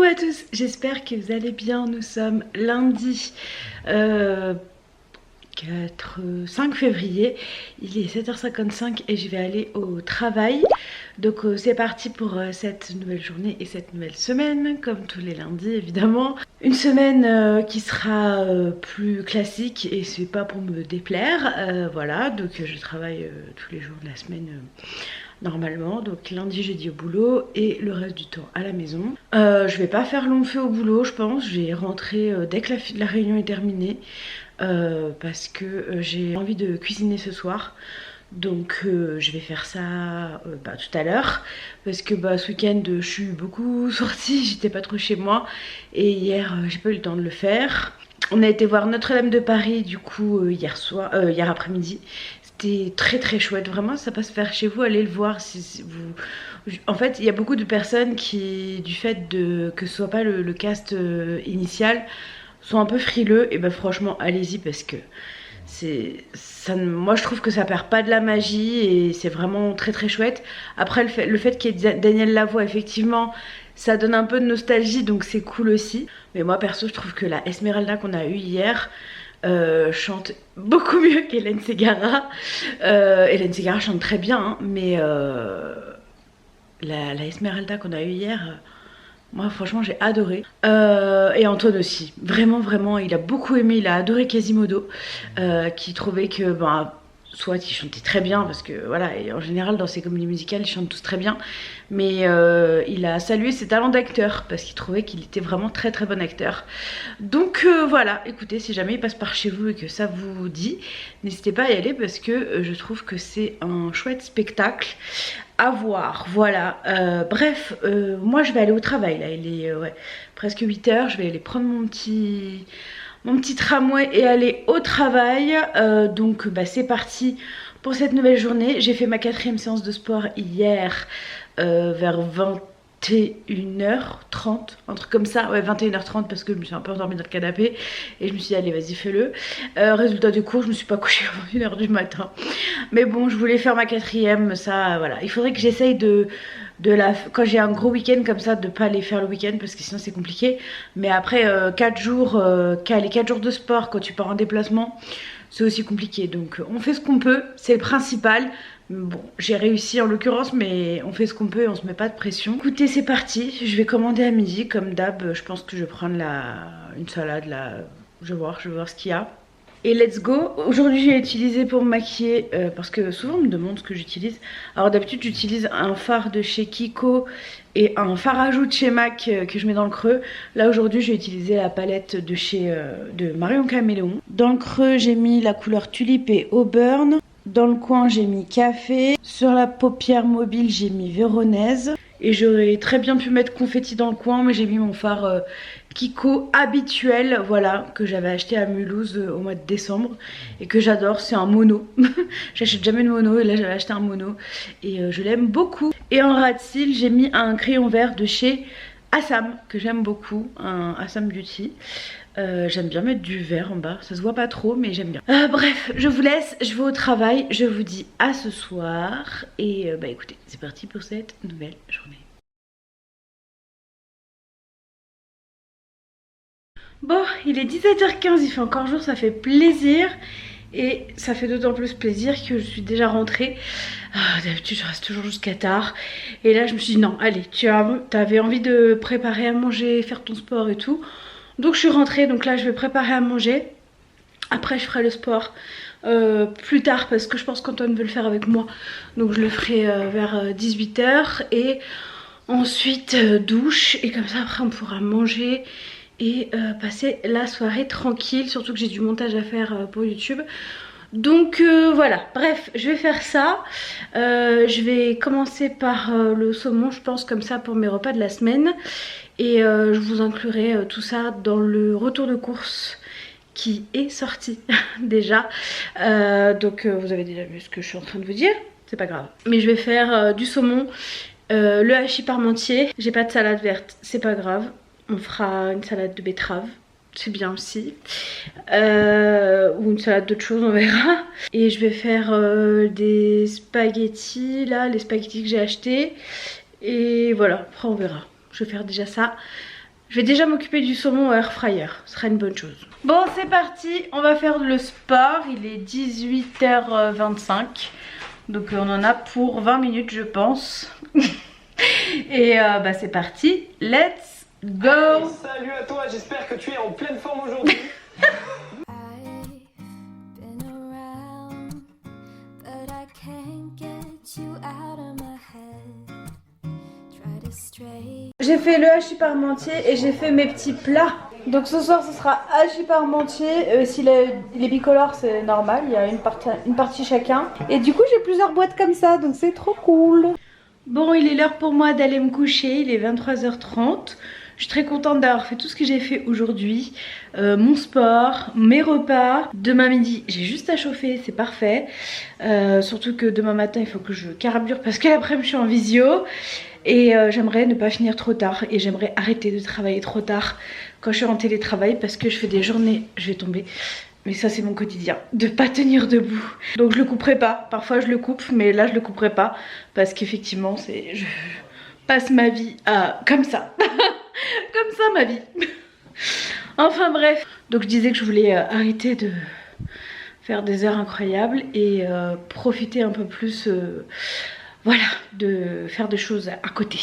à tous, j'espère que vous allez bien. Nous sommes lundi 5 février, il est 7h55 et je vais aller au travail. Donc c'est parti pour cette nouvelle journée et cette nouvelle semaine, comme tous les lundis évidemment. Une semaine qui sera plus classique et c'est pas pour me déplaire, voilà, donc je travaille tous les jours de la semaine normalement, donc lundi jeudi au boulot et le reste du temps à la maison. Je vais pas faire long feu au boulot, je pense, je vais rentrer dès que la réunion est terminée. Parce que j'ai envie de cuisiner ce soir, donc je vais faire ça tout à l'heure, parce que ce week-end je suis beaucoup sortie, j'étais pas trop chez moi et hier j'ai pas eu le temps de le faire. On a été voir Notre-Dame de Paris du coup hier après-midi. C'était très très chouette, vraiment ça passe faire chez vous, allez le voir si vous... En fait il y a beaucoup de personnes qui, du fait que ce soit pas le cast initial, sont un peu frileux, et franchement allez-y parce que moi je trouve que ça perd pas de la magie et c'est vraiment très très chouette. Après le fait qu'il y ait Daniel Lavoie, effectivement ça donne un peu de nostalgie, donc c'est cool aussi. Mais moi perso je trouve que la Esmeralda qu'on a eue hier chante beaucoup mieux qu'Hélène Ségara. Hélène Ségara chante très bien hein, mais la Esmeralda qu'on a eue hier, moi franchement j'ai adoré, et Antoine aussi, vraiment vraiment il a beaucoup aimé, il a adoré Quasimodo, qui trouvait que soit il chantait très bien parce que voilà, et en général dans ces comédies musicales ils chantent tous très bien, mais il a salué ses talents d'acteur parce qu'il trouvait qu'il était vraiment très très bon acteur. Donc voilà, écoutez, si jamais il passe par chez vous et que ça vous dit, n'hésitez pas à y aller parce que je trouve que c'est un chouette spectacle à voir, voilà. Bref, moi je vais aller au travail là, il est presque 8h, je vais aller prendre mon petit tramway et aller au travail. Donc c'est parti pour cette nouvelle journée. J'ai fait ma 4e séance de sport hier vers 21h30, un truc comme ça, ouais 21h30, parce que je me suis un peu endormie dans le canapé et je me suis dit allez vas-y fais-le. Résultat du cours, je me suis pas couchée avant 1h du matin, mais bon je voulais faire ma 4e, ça voilà, il faudrait que j'essaye quand j'ai un gros week-end comme ça, de pas aller faire le week-end parce que sinon c'est compliqué. Mais après 4 jours, les 4 jours de sport quand tu pars en déplacement, c'est aussi compliqué. Donc on fait ce qu'on peut, c'est le principal. Bon, j'ai réussi en l'occurrence, mais on fait ce qu'on peut et on se met pas de pression. Écoutez, c'est parti, je vais commander à midi comme d'hab. Je pense que je vais prendre une salade là, je vais voir ce qu'il y a. Et let's go. Aujourd'hui j'ai utilisé pour me maquiller, parce que souvent on me demande ce que j'utilise. Alors d'habitude j'utilise un fard de chez Kiko et un fard à joues de chez MAC que je mets dans le creux. Là aujourd'hui j'ai utilisé la palette de Marion Caméléon. Dans le creux j'ai mis la couleur tulipe et auburn. Dans le coin j'ai mis café. Sur la paupière mobile j'ai mis véronaise. Et j'aurais très bien pu mettre confetti dans le coin, mais j'ai mis mon fard Kiko habituel, voilà, que j'avais acheté à Mulhouse au mois de décembre et que j'adore. C'est un mono. J'achète jamais de mono et là j'avais acheté un mono et je l'aime beaucoup. Et en ras de cils j'ai mis un crayon vert de chez Assam que j'aime beaucoup, un Assam Beauty. J'aime bien mettre du vert en bas, ça se voit pas trop mais j'aime bien. Bref, je vous laisse, je vais au travail, je vous dis à ce soir et écoutez, c'est parti pour cette nouvelle journée. Bon, il est 17h15, il fait encore jour, ça fait plaisir. Et ça fait d'autant plus plaisir que je suis déjà rentrée. D'habitude je reste toujours jusqu'à tard. Et là je me suis dit non, allez, tu avais envie de préparer à manger, faire ton sport et tout. Donc je suis rentrée, donc là je vais préparer à manger. Après je ferai le sport plus tard parce que je pense qu'Antoine veut le faire avec moi. Donc je le ferai vers 18h. Et ensuite douche. Et comme ça après on pourra manger et passer la soirée tranquille. Surtout que j'ai du montage à faire pour YouTube. Donc voilà, bref, je vais faire ça. Je vais commencer par le saumon, je pense, comme ça pour mes repas de la semaine. Et je vous inclurai tout ça dans le retour de course qui est sorti déjà. Donc vous avez déjà vu ce que je suis en train de vous dire, c'est pas grave. Mais je vais faire du saumon, le hachis parmentier. J'ai pas de salade verte, c'est pas grave. On fera une salade de betterave, c'est bien aussi, ou une salade d'autre chose, on verra. Et je vais faire des spaghettis, là, les spaghettis que j'ai achetés. Et voilà, après on verra. Je vais faire déjà ça. Je vais déjà m'occuper du saumon au air fryer, ce sera une bonne chose. Bon c'est parti, on va faire le sport, il est 18h25. Donc on en a pour 20 minutes je pense. Et bah c'est parti, let's go. Hey, salut à toi, j'espère que tu es en pleine forme aujourd'hui. J'ai fait le hachis parmentier et j'ai fait mes petits plats. Donc ce soir ce sera hachis parmentier. S'il est bicolore c'est normal, il y a une partie chacun. Et du coup j'ai plusieurs boîtes comme ça, donc c'est trop cool. Bon, il est l'heure pour moi d'aller me coucher, il est 23h30. Je suis très contente d'avoir fait tout ce que j'ai fait aujourd'hui. Mon sport, mes repas. Demain midi, j'ai juste à chauffer, c'est parfait. Surtout que demain matin, il faut que je carbure parce que l'après-midi, je suis en visio. Et j'aimerais ne pas finir trop tard. Et j'aimerais arrêter de travailler trop tard quand je suis en télétravail parce que je fais des journées, je vais tomber. Mais ça c'est mon quotidien, de pas tenir debout. Donc je le couperai pas, parfois je le coupe, mais là je le couperai pas. Parce qu'effectivement je passe ma vie à... comme ça. Comme ça ma vie. Enfin bref. Donc je disais que je voulais arrêter de faire des heures incroyables et profiter un peu plus, voilà, de faire des choses à côté.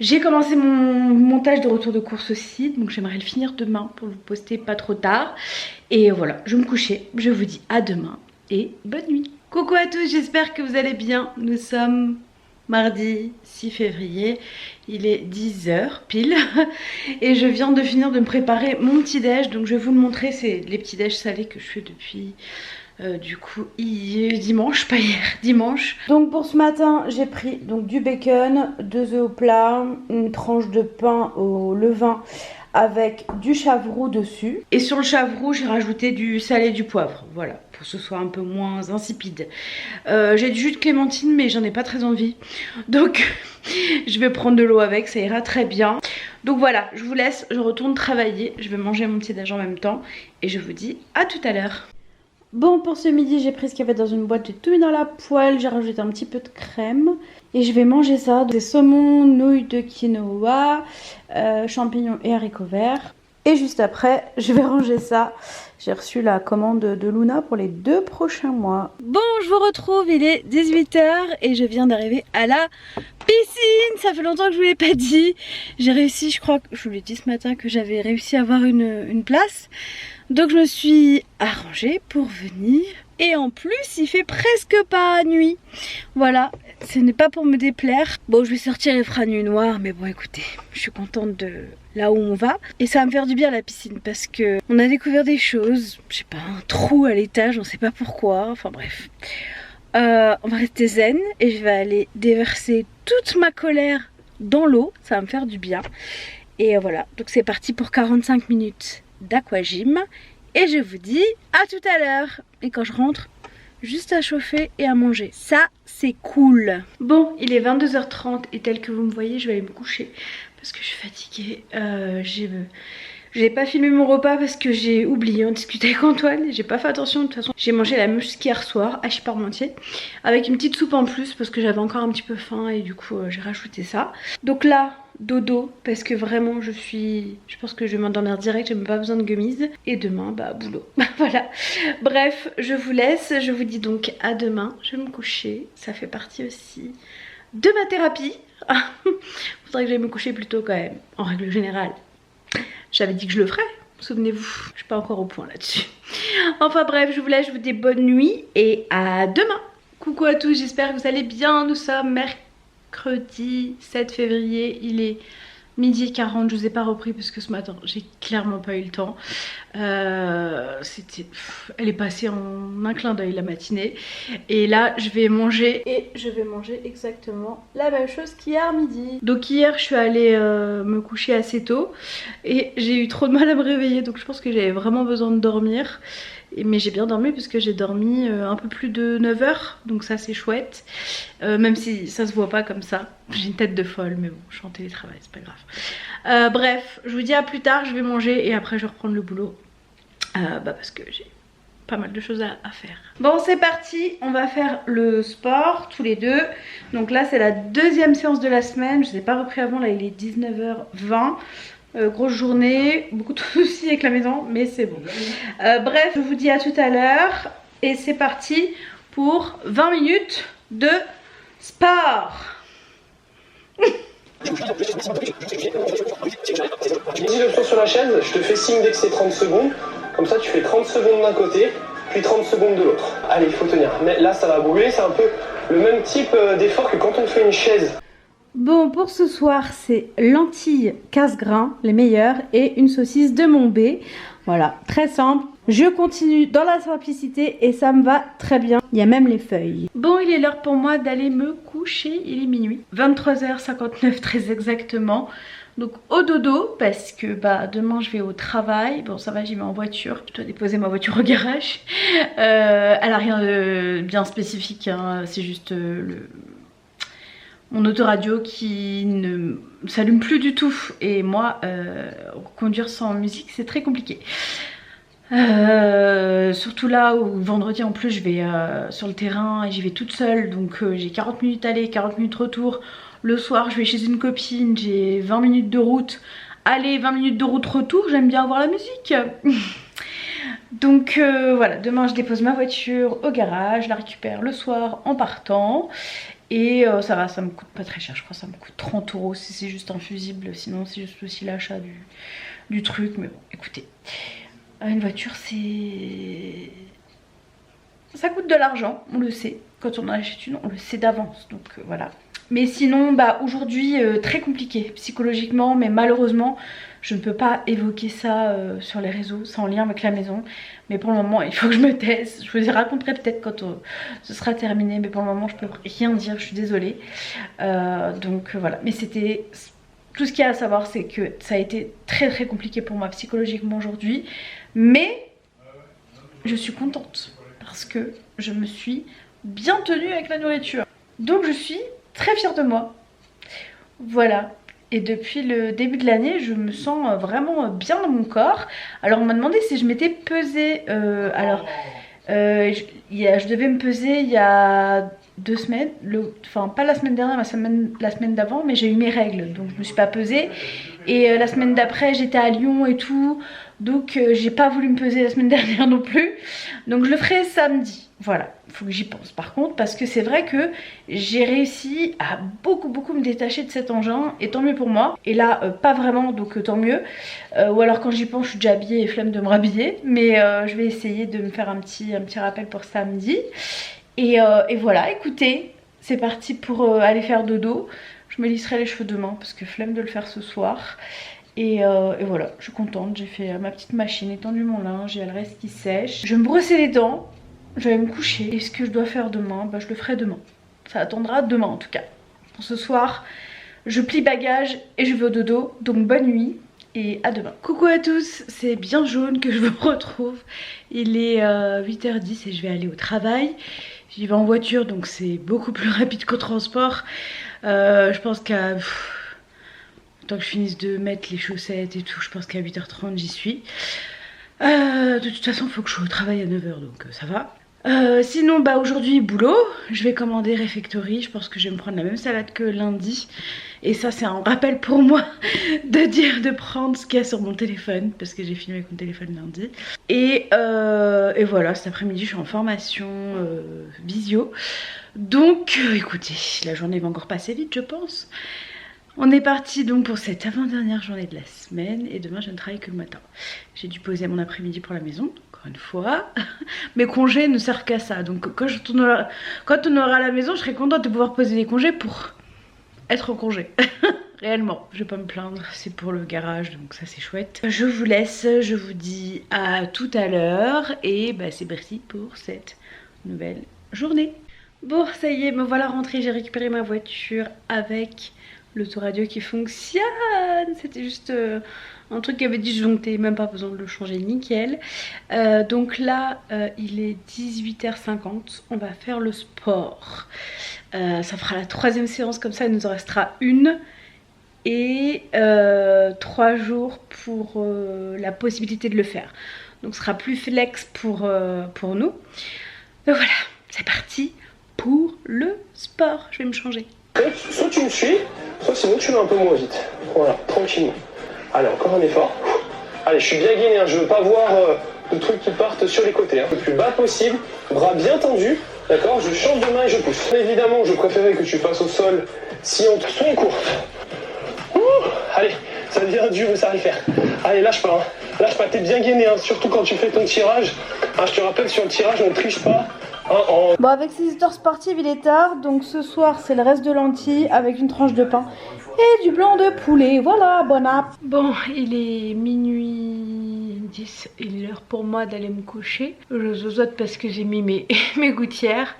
J'ai commencé mon montage de retour de course aussi, donc j'aimerais le finir demain pour vous poster pas trop tard. Et voilà, je vais me coucher, je vous dis à demain et bonne nuit. Coucou à tous, j'espère que vous allez bien. Nous sommes mardi 6 février, il est 10h pile. Et je viens de finir de me préparer mon petit déj, donc je vais vous le montrer, c'est les petits déj salés que je fais depuis... du coup dimanche, pas hier, dimanche. Donc pour ce matin j'ai pris donc du bacon, 2 œufs au plat, une tranche de pain au levain avec du chavroux dessus. Et sur le chavroux j'ai rajouté du sel et du poivre, voilà, pour que ce soit un peu moins insipide. J'ai du jus de clémentine mais j'en ai pas très envie. Donc je vais prendre de l'eau avec, ça ira très bien. Donc voilà, je vous laisse, je retourne travailler, je vais manger mon petit déj en même temps. Et je vous dis à tout à l'heure. Bon, pour ce midi, j'ai pris ce qu'il y avait dans une boîte, j'ai tout mis dans la poêle, j'ai rajouté un petit peu de crème. Et je vais manger ça, des saumons, nouilles de quinoa, champignons et haricots verts. Et juste après, je vais ranger ça. J'ai reçu la commande de Luna pour les 2 prochains mois. Bon, je vous retrouve, il est 18h et je viens d'arriver à la piscine. Ça fait longtemps que je vous l'ai pas dit. J'ai réussi, je crois que je vous l'ai dit ce matin, que j'avais réussi à avoir une place. Donc je me suis arrangée pour venir. Et en plus il fait presque pas nuit. Voilà, ce n'est pas pour me déplaire. Bon, je vais sortir les fera nuit noire, mais bon écoutez, je suis contente de là où on va. Et ça va me faire du bien la piscine parce que on a découvert des choses. Je sais pas, un trou à l'étage, on sait pas pourquoi. Enfin bref. On va rester zen et je vais aller déverser toute ma colère dans l'eau. Ça va me faire du bien. Et voilà, donc c'est parti pour 45 minutes d'aquagym. Et je vous dis à tout à l'heure. Et quand je rentre, juste à chauffer et à manger. Ça, c'est cool. Bon, il est 22h30 et tel que vous me voyez, je vais aller me coucher parce que je suis fatiguée. J'ai pas filmé mon repas parce que j'ai oublié, on discutait avec Antoine et j'ai pas fait attention. De toute façon, j'ai mangé la même chose qu'hier soir, hachis parmentier, avec une petite soupe en plus parce que j'avais encore un petit peu faim et du coup j'ai rajouté ça. Donc là, dodo, parce que vraiment je pense que je vais m'endormir direct, j'ai même pas besoin de gummies. Et demain, bah boulot. Voilà. Bref, je vous laisse, je vous dis donc à demain. Je vais me coucher, ça fait partie aussi de ma thérapie. Faudrait que j'aille me coucher plus tôt quand même, en règle générale. J'avais dit que je le ferais, souvenez-vous, je suis pas encore au point là-dessus. Enfin bref, je vous laisse, je vous dis bonne nuit et à demain. Coucou à tous, j'espère que vous allez bien. Nous sommes mercredi 7 février, il est 12h40, je vous ai pas repris parce que ce matin j'ai clairement pas eu le temps. Elle est passée en un clin d'œil la matinée. Et là je vais manger exactement la même chose qu'hier midi. Donc hier je suis allée me coucher assez tôt et j'ai eu trop de mal à me réveiller, donc je pense que j'avais vraiment besoin de dormir. Mais j'ai bien dormi parce que j'ai dormi un peu plus de 9 heures, donc ça c'est chouette. Même si ça se voit pas comme ça, j'ai une tête de folle, mais bon, je suis en télétravail, c'est pas grave. Bref, je vous dis à plus tard, je vais manger et après je vais reprendre le boulot. Parce que j'ai pas mal de choses à faire. Bon, c'est parti, on va faire le sport tous les deux. Donc là c'est la deuxième séance de la semaine, je ne l'ai pas repris avant, là il est 19h20. Grosse journée, beaucoup de soucis avec la maison, mais c'est bon. Bref, je vous dis à tout à l'heure et c'est parti pour 20 minutes de sport. Dis le tour sur la chaise, je te fais signe dès que c'est 30 secondes. Comme ça, tu fais 30 secondes d'un côté, puis 30 secondes de l'autre. Allez, il faut tenir. Mais là, ça va brûler. C'est un peu le même type d'effort que quand on fait une chaise. Bon, pour ce soir, c'est lentilles casse-grains, les meilleures, et une saucisse de Monbé. Voilà, très simple. Je continue dans la simplicité et ça me va très bien. Il y a même les feuilles. Bon, il est l'heure pour moi d'aller me coucher. Il est minuit. 23h59 très exactement. Donc au dodo parce que demain je vais au travail. Bon ça va, j'y vais en voiture. Je dois déposer ma voiture au garage. Elle a rien de bien spécifique, hein. C'est juste mon autoradio qui ne s'allume plus du tout. Et moi, conduire sans musique c'est très compliqué. Surtout là où vendredi en plus je vais sur le terrain et j'y vais toute seule. Donc j'ai 40 minutes aller, 40 minutes retour. Le soir je vais chez une copine, j'ai 20 minutes de route. Allez, 20 minutes de route retour, j'aime bien avoir la musique. Donc voilà, demain je dépose ma voiture au garage, je la récupère le soir en partant. Et ça va, ça me coûte pas très cher, je crois que ça me coûte 30 € si c'est juste un fusible. Sinon c'est juste aussi l'achat du truc. Mais bon, écoutez, une voiture ça coûte de l'argent, on le sait. Quand on en achète une, on le sait d'avance, donc voilà. Mais sinon, aujourd'hui, très compliqué psychologiquement, mais malheureusement, je ne peux pas évoquer ça sur les réseaux, c'est en lien avec la maison. Mais pour le moment, il faut que je me taise. Je vous y raconterai peut-être quand ce sera terminé, mais pour le moment, je peux rien dire, je suis désolée. Donc voilà, mais c'était... Tout ce qu'il y a à savoir, c'est que ça a été très très compliqué pour moi psychologiquement aujourd'hui. Mais je suis contente parce que je me suis bien tenue avec la nourriture. Donc je suis très fière de moi. Voilà. Et depuis le début de l'année, je me sens vraiment bien dans mon corps. Alors on m'a demandé si je m'étais pesée. Je devais me peser il y a 2 semaines. Enfin pas la semaine dernière, la semaine d'avant, mais j'ai eu mes règles. Donc je me suis pas pesée. Et la semaine d'après, j'étais à Lyon et tout. Donc j'ai pas voulu me peser la semaine dernière non plus. Donc je le ferai samedi. Voilà, il faut que j'y pense par contre, parce que c'est vrai que j'ai réussi à beaucoup me détacher de cet engin, et tant mieux pour moi. Et là, pas vraiment, donc tant mieux. Ou alors quand j'y pense, je suis déjà habillée et flemme de me rhabiller. Mais je vais essayer de me faire un petit rappel pour samedi. Et voilà, écoutez, c'est parti pour aller faire dodo. Je me lisserai les cheveux demain, parce que flemme de le faire ce soir. Et voilà, je suis contente, j'ai fait ma petite machine, étendu mon linge, il y a le reste qui sèche. Je vais me brosser les dents. Je vais me coucher et ce que je dois faire demain, je le ferai demain. Ça attendra demain en tout cas. Pour ce soir, je plie bagage et je vais au dodo. Donc bonne nuit et à demain. Coucou à tous, c'est bien jaune que je vous retrouve. Il est 8h10 et je vais aller au travail. J'y vais en voiture donc c'est beaucoup plus rapide qu'au transport. Je pense qu'à... Tant que je finisse de mettre les chaussettes et tout, je pense qu'à 8h30 j'y suis. De toute façon il faut que je sois au travail à 9h donc ça va. Sinon aujourd'hui boulot, je vais commander Refectory, je pense que je vais me prendre la même salade que lundi. Et ça c'est un rappel pour moi de prendre ce qu'il y a sur mon téléphone, parce que j'ai filmé avec mon téléphone lundi. Et voilà, cet après-midi je suis en formation visio. Donc écoutez, la journée va encore passer vite je pense. On est parti donc pour cette avant-dernière journée de la semaine et demain je ne travaille que le matin. J'ai dû poser mon après-midi pour la maison, encore une fois. Mes congés ne servent qu'à ça, donc quand on aura à la maison, je serai contente de pouvoir poser des congés pour être en congé. Réellement, je vais pas me plaindre, c'est pour le garage donc ça c'est chouette. Je vous laisse, je vous dis à tout à l'heure et c'est parti pour cette nouvelle journée. Bon ça y est, me voilà rentrée, j'ai récupéré ma voiture avec l'autoradio qui fonctionne. C'était juste un truc qui avait disjoncté, même pas besoin de le changer, nickel. Donc là il est 18h50, on va faire le sport. Ça fera la 3e séance, comme ça il nous en restera une. Et 3 jours pour la possibilité de le faire. Donc ce sera plus flex pour nous. Donc voilà, c'est parti pour le sport. Je vais me changer. Soit tu me suis, soit sinon tu vas un peu moins vite. Voilà, tranquillement. Allez, encore un effort. Allez, je suis bien gainé, hein. Je veux pas voir de trucs qui partent sur les côtés. Hein. Le plus bas possible, bras bien tendus. D'accord, je change de main et je pousse. Évidemment, je préférais que tu fasses au sol si on te swing courte. Allez, ça devient dur, mais ça va le faire. Allez, lâche pas. Hein. Lâche pas, t'es bien gainé, hein. Surtout quand tu fais ton tirage. Hein, je te rappelle, sur le tirage, on ne triche pas. Hein, Bon, avec ces histoires sportives, il est tard. Donc ce soir, c'est le reste de lentilles avec une tranche de pain et du blanc de poulet. Voilà, bon app. Bon, il est minuit 10. Il est l'heure pour moi d'aller me coucher. Je zozote parce que j'ai mis mes gouttières.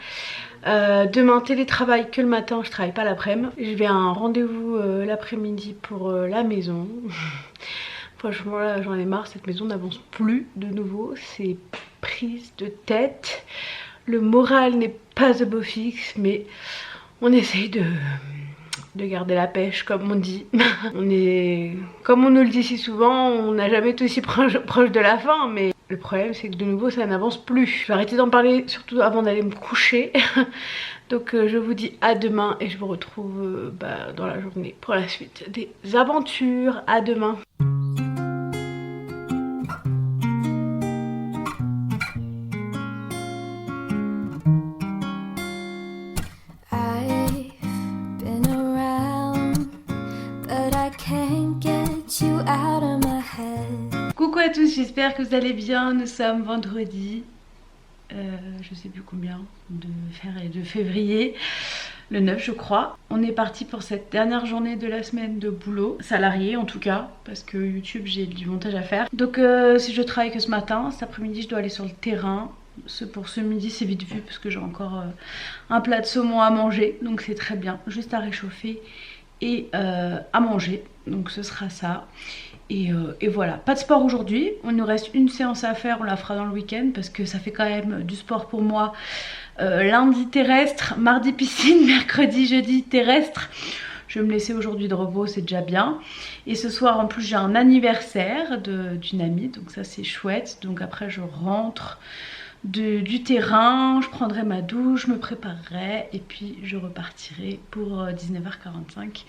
Demain télétravail que le matin, je travaille pas l'après-midi. Je vais à un rendez-vous l'après-midi pour la maison. Franchement là j'en ai marre, cette maison n'avance plus de nouveau, c'est prise de tête. Le moral n'est pas au beau fixe, mais on essaye de garder la pêche comme on dit. Comme on nous le dit si souvent, on n'a jamais été aussi proche de la fin, mais le problème c'est que de nouveau ça n'avance plus. Je vais arrêter d'en parler surtout avant d'aller me coucher. Donc je vous dis à demain et je vous retrouve dans la journée pour la suite des aventures. À demain. Coucou à tous, j'espère que vous allez bien. Nous sommes vendredi, je sais plus combien de février, le 9 je crois. On est parti pour cette dernière journée de la semaine de boulot, salarié en tout cas, parce que YouTube j'ai du montage à faire. Donc si je travaille que ce matin, cet après-midi je dois aller sur le terrain. Pour ce midi c'est vite vu parce que j'ai encore un plat de saumon à manger, donc c'est très bien, juste à réchauffer et à manger, donc ce sera ça. Et voilà, pas de sport aujourd'hui, il nous reste une séance à faire, on la fera dans le week-end parce que ça fait quand même du sport pour moi. Lundi terrestre, mardi piscine, mercredi, jeudi terrestre. Je vais me laisser aujourd'hui de repos, c'est déjà bien. Et ce soir en plus j'ai un anniversaire d'une amie, donc ça c'est chouette. Donc après je rentre du terrain, je prendrai ma douche, je me préparerai et puis je repartirai pour 19h45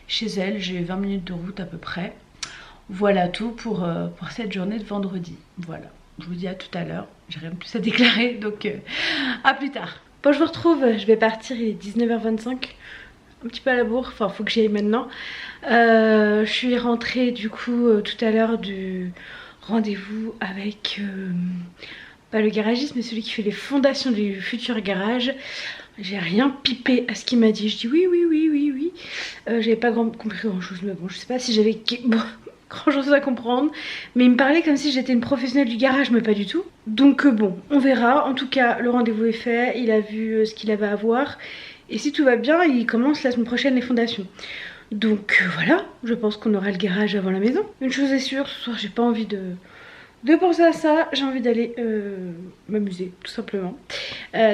chez elle. J'ai 20 minutes de route à peu près. Voilà tout pour cette journée de vendredi. Voilà, je vous dis à tout à l'heure, j'ai rien de plus à déclarer, donc à plus tard. Bon, je vous retrouve, je vais partir, il est 19h25, un petit peu à la bourre, enfin faut que j'y aille maintenant. Je suis rentrée du coup tout à l'heure du rendez-vous avec pas le garagiste mais celui qui fait les fondations du futur garage. J'ai rien pipé à ce qu'il m'a dit, je dis oui. J'avais pas compris grand chose, mais bon je sais pas si j'avais grand chose à comprendre, mais il me parlait comme si j'étais une professionnelle du garage, mais pas du tout. Donc bon, on verra. En tout cas, le rendez-vous est fait, il a vu ce qu'il avait à voir, et si tout va bien, il commence la semaine prochaine les fondations. Donc voilà, je pense qu'on aura le garage avant la maison. Une chose est sûre, ce soir j'ai pas envie de penser à ça, j'ai envie d'aller m'amuser tout simplement.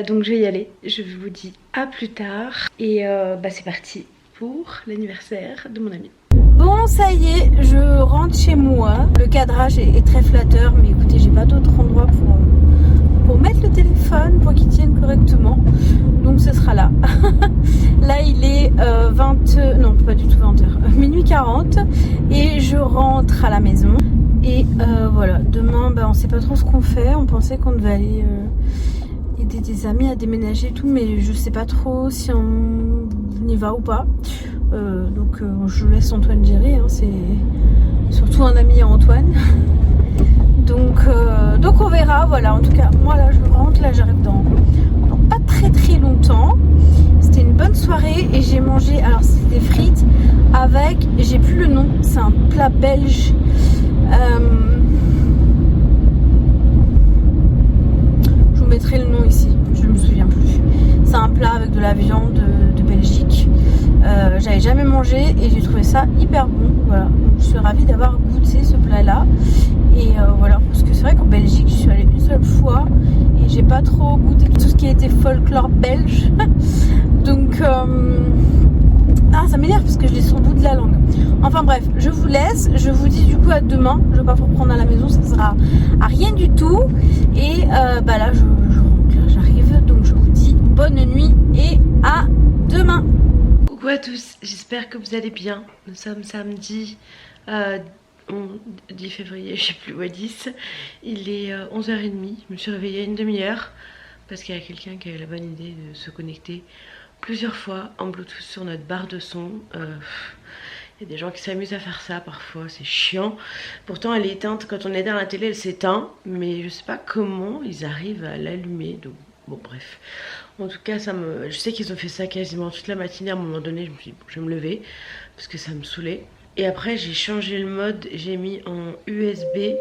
Donc je vais y aller, je vous dis à plus tard, et c'est parti pour l'anniversaire de mon ami. Bon, ça y est, je rentre chez moi. Le cadrage est très flatteur, mais écoutez, j'ai pas d'autre endroit pour mettre le téléphone, pour qu'il tienne correctement. Donc ce sera là. Là, il est non, pas du tout 20h, minuit 40. Et je rentre à la maison. Et voilà, demain, on sait pas trop ce qu'on fait. On pensait qu'on devait aller aider des amis à déménager et tout, mais je sais pas trop si on y va ou pas. Donc je laisse Antoine gérer, hein, c'est surtout un ami à Antoine. Donc on verra, voilà. En tout cas moi là je rentre, là j'arrive dans pas très longtemps. C'était une bonne soirée et j'ai mangé, alors c'est des frites avec, j'ai plus le nom, c'est un plat belge. Je vous mettrai le nom ici, je me souviens plus. C'est un plat avec de la viande de Belgique. J'avais jamais mangé et j'ai trouvé ça hyper bon. Voilà, donc, je suis ravie d'avoir goûté ce plat là. Et voilà, parce que c'est vrai qu'en Belgique je suis allée une seule fois et j'ai pas trop goûté tout ce qui était folklore belge. Donc ça m'énerve parce que je l'ai sur le bout de la langue. Enfin bref, je vous laisse, je vous dis du coup à demain. Je vais pas vous reprendre à la maison, ça sera à rien du tout. Et là je rentre, là j'arrive, donc je vous dis bonne nuit et à demain. Coucou à tous, j'espère que vous allez bien. Nous sommes samedi on, 10 février, je sais plus, ouais 10. Il est 11h30, je me suis réveillée à une demi-heure parce qu'il y a quelqu'un qui a eu la bonne idée de se connecter plusieurs fois en Bluetooth sur notre barre de son. Il y a des gens qui s'amusent à faire ça parfois, c'est chiant. Pourtant elle est éteinte, quand on éteint la télé elle s'éteint, mais je sais pas comment ils arrivent à l'allumer, donc bon bref. En tout cas je sais qu'ils ont fait ça quasiment toute la matinée. À un moment donné je me suis dit bon, je vais me lever parce que ça me saoulait. Et après j'ai changé le mode, j'ai mis en USB.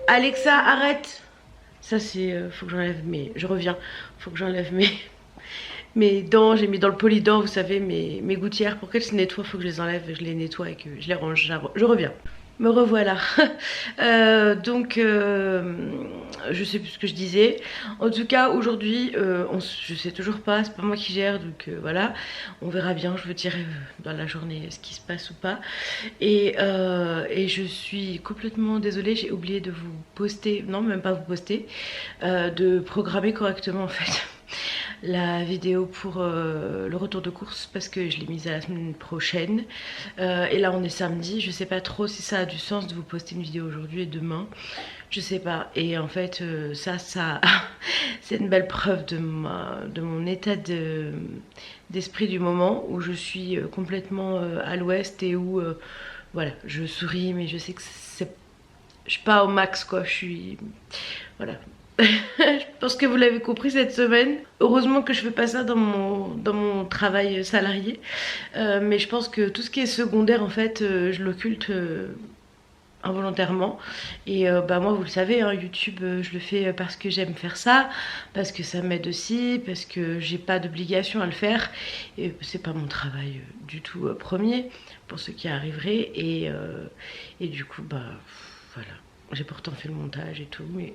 Alexa arrête. Ça c'est, faut que j'enlève mes, je reviens, faut que j'enlève mes dents, j'ai mis dans le polydent, vous savez, mes gouttières, pour qu'elles se nettoient, faut que je les enlève, je les nettoie et que je les range, je reviens. Me revoilà. Je sais plus ce que je disais. En tout cas, aujourd'hui, je sais toujours pas, c'est pas moi qui gère, donc voilà. On verra bien, je vous dirai dans la journée ce qui se passe ou pas. Et je suis complètement désolée, j'ai oublié de vous poster, non même pas vous poster, de programmer correctement en fait la vidéo pour le retour de course parce que je l'ai mise à la semaine prochaine. Et là on est samedi, je sais pas trop si ça a du sens de vous poster une vidéo aujourd'hui et demain, je sais pas. Et en fait ça c'est une belle preuve de mon état d'esprit du moment où je suis complètement à l'ouest et où voilà, je souris mais je sais que je suis pas au max quoi, je suis voilà. Je pense que vous l'avez compris cette semaine. Heureusement que je fais pas ça dans mon travail salarié. Mais je pense que tout ce qui est secondaire en fait je l'occulte involontairement. Et moi vous le savez hein, YouTube je le fais parce que j'aime faire ça, parce que ça m'aide aussi, parce que j'ai pas d'obligation à le faire. Et c'est pas mon travail du tout premier pour ceux qui arriveraient. Et du coup voilà. J'ai pourtant fait le montage et tout, mais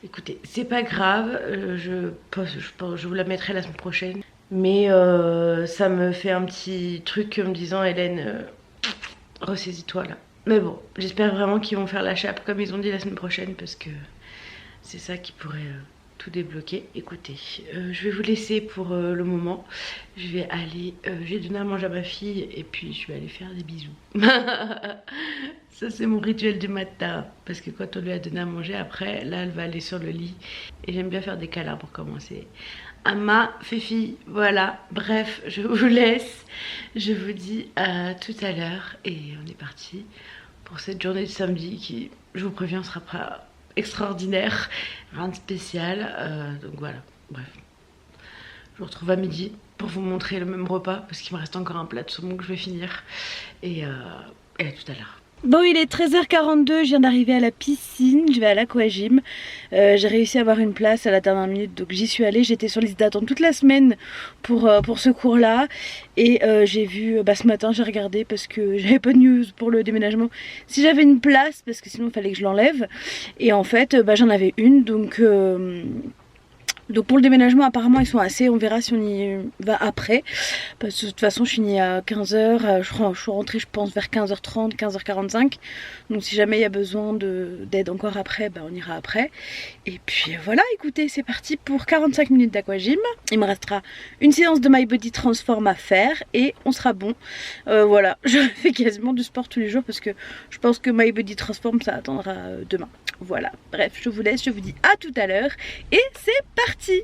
écoutez, c'est pas grave, je vous la mettrai la semaine prochaine. Mais ça me fait un petit truc en me disant Hélène, ressaisis-toi là. Mais bon, j'espère vraiment qu'ils vont faire la chape comme ils ont dit la semaine prochaine parce que c'est ça qui pourrait tout débloquer. Écoutez, je vais vous laisser pour le moment. Je vais aller, j'ai donné à manger à ma fille et puis je vais aller faire des bisous. Ça c'est mon rituel du matin parce que quand on lui a donné à manger après, là elle va aller sur le lit et j'aime bien faire des câlins pour commencer. À ma Fifi, voilà, bref, je vous laisse. Je vous dis à tout à l'heure et on est parti pour cette journée de samedi qui, je vous préviens, sera pas extraordinaire, rien de spécial, donc voilà, bref. Je vous retrouve à midi pour vous montrer le même repas parce qu'il me reste encore un plat de saumon que je vais finir et à tout à l'heure. Bon, il est 13h42, je viens d'arriver à la piscine, je vais à l'aquagym. J'ai réussi à avoir une place à la dernière minute, donc j'y suis allée. J'étais sur liste d'attente toute la semaine pour ce cours-là. Et j'ai vu, ce matin j'ai regardé parce que j'avais pas de news pour le déménagement. Si j'avais une place, parce que sinon il fallait que je l'enlève. Et en fait, j'en avais une, donc pour le déménagement apparemment ils sont assez, on verra si on y va après. Parce que de toute façon je finis à 15h, je suis rentrée je pense vers 15h30, 15h45. Donc si jamais il y a besoin d'aide encore après, on ira après. Et puis voilà, écoutez, c'est parti pour 45 minutes d'aquagym. Il me restera une séance de My Body Transform à faire et on sera bon. Voilà, je fais quasiment du sport tous les jours parce que je pense que My Body Transform ça attendra demain. Voilà, bref, je vous laisse, je vous dis à tout à l'heure et c'est parti.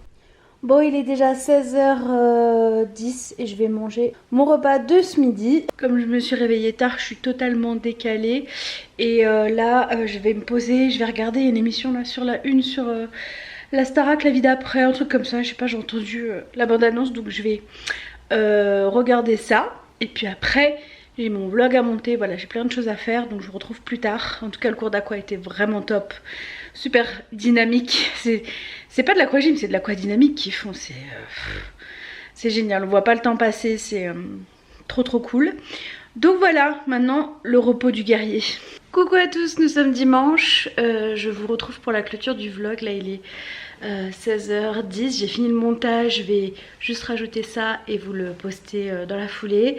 Bon, il est déjà 16h10 et je vais manger mon repas de ce midi. Comme je me suis réveillée tard, je suis totalement décalée. Et là, je vais me poser, je vais regarder une émission là sur la une, sur la Starac, la vie d'après, un truc comme ça. Je sais pas, j'ai entendu la bande-annonce, donc je vais regarder ça. Et puis après, j'ai mon vlog à monter, voilà, j'ai plein de choses à faire, donc je vous retrouve plus tard. En tout cas, le cours d'aqua était vraiment top, super dynamique. C'est pas de l'aquagym, c'est de l'aquadynamique qu'ils font, c'est génial, on voit pas le temps passer, c'est trop cool. Donc voilà, maintenant le repos du guerrier. Coucou à tous, nous sommes dimanche, je vous retrouve pour la clôture du vlog, là il est 16h10, j'ai fini le montage, je vais juste rajouter ça et vous le poster dans la foulée.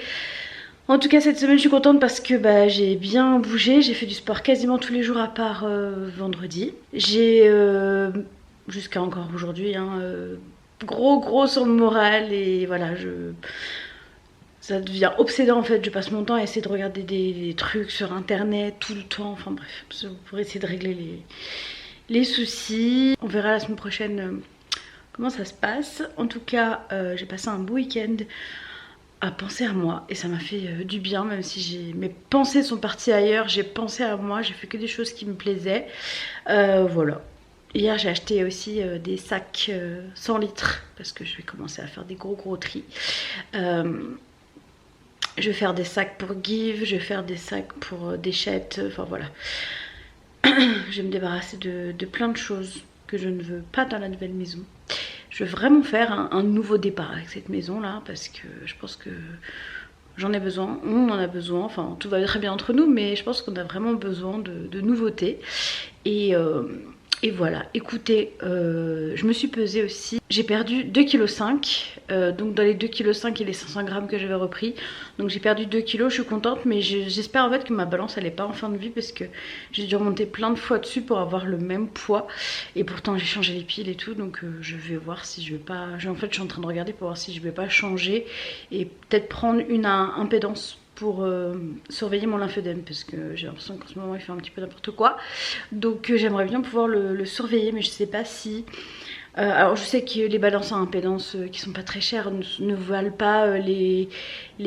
En tout cas cette semaine je suis contente parce que j'ai bien bougé, j'ai fait du sport quasiment tous les jours à part vendredi. J'ai jusqu'à encore aujourd'hui gros sur le moral et voilà, ça devient obsédant en fait. Je passe mon temps à essayer de regarder des trucs sur internet tout le temps, enfin bref, pour essayer de régler les soucis. On verra la semaine prochaine comment ça se passe. En tout cas, j'ai passé un beau week-end à penser à moi et ça m'a fait du bien, même si mes pensées sont parties ailleurs. J'ai pensé à moi, j'ai fait que des choses qui me plaisaient. Voilà. Hier j'ai acheté aussi des sacs 100 litres parce que je vais commencer à faire des gros tri. Je vais faire des sacs pour Give, je vais faire des sacs pour Déchette, enfin voilà. Je vais me débarrasser de plein de choses que je ne veux pas dans la nouvelle maison. Je veux vraiment faire un nouveau départ avec cette maison là parce que je pense que j'en ai besoin, on en a besoin, enfin tout va très bien entre nous mais je pense qu'on a vraiment besoin de nouveautés et voilà, écoutez, je me suis pesée aussi, j'ai perdu 2,5 kg, donc dans les 2,5 kg et les 500 grammes que j'avais repris, donc j'ai perdu 2 kg, je suis contente, mais j'espère en fait que ma balance elle est pas en fin de vie parce que j'ai dû remonter plein de fois dessus pour avoir le même poids, et pourtant j'ai changé les piles et tout, donc je vais voir si je vais pas, en fait je suis en train de regarder pour voir si je vais pas changer et peut-être prendre une impédance pour surveiller mon lymphœdème parce que j'ai l'impression qu'en ce moment il fait un petit peu n'importe quoi, donc j'aimerais bien pouvoir le surveiller, mais je sais pas si alors je sais que les balances à impédance qui sont pas très chères ne valent pas les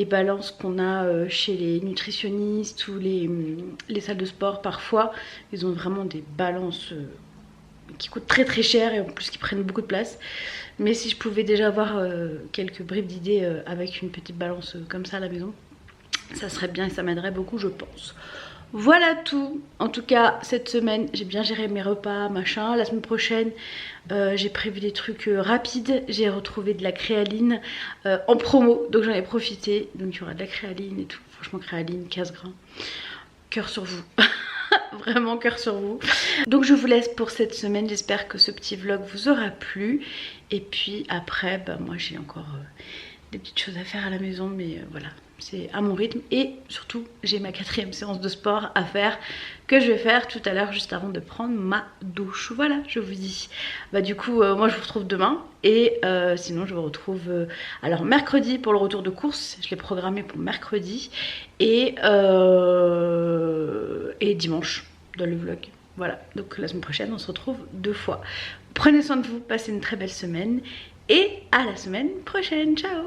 balances qu'on a chez les nutritionnistes ou les salles de sport. Parfois ils ont vraiment des balances qui coûtent très cher et en plus qui prennent beaucoup de place, mais si je pouvais déjà avoir quelques bribes d'idées avec une petite balance comme ça à la maison, ça serait bien et ça m'aiderait beaucoup je pense. Voilà tout. En tout cas cette semaine j'ai bien géré mes repas machin. La semaine prochaine j'ai prévu des trucs rapides. J'ai retrouvé de la créaline en promo, donc j'en ai profité. Donc il y aura de la créaline et tout. Franchement créaline, casse grain. Cœur sur vous. Vraiment cœur sur vous. Donc je vous laisse pour cette semaine. J'espère que ce petit vlog vous aura plu. Et puis après bah, moi j'ai encore des petites choses à faire à la maison, mais voilà, c'est à mon rythme. Et surtout j'ai ma 4e séance de sport à faire, que je vais faire tout à l'heure juste avant de prendre ma douche. Voilà, je vous dis bah du coup moi je vous retrouve demain. Et sinon je vous retrouve alors mercredi pour le retour de course. Je l'ai programmé pour mercredi. Et dimanche dans le vlog. Voilà, donc la semaine prochaine on se retrouve 2 fois. Prenez soin de vous, passez une très belle semaine et à la semaine prochaine, ciao.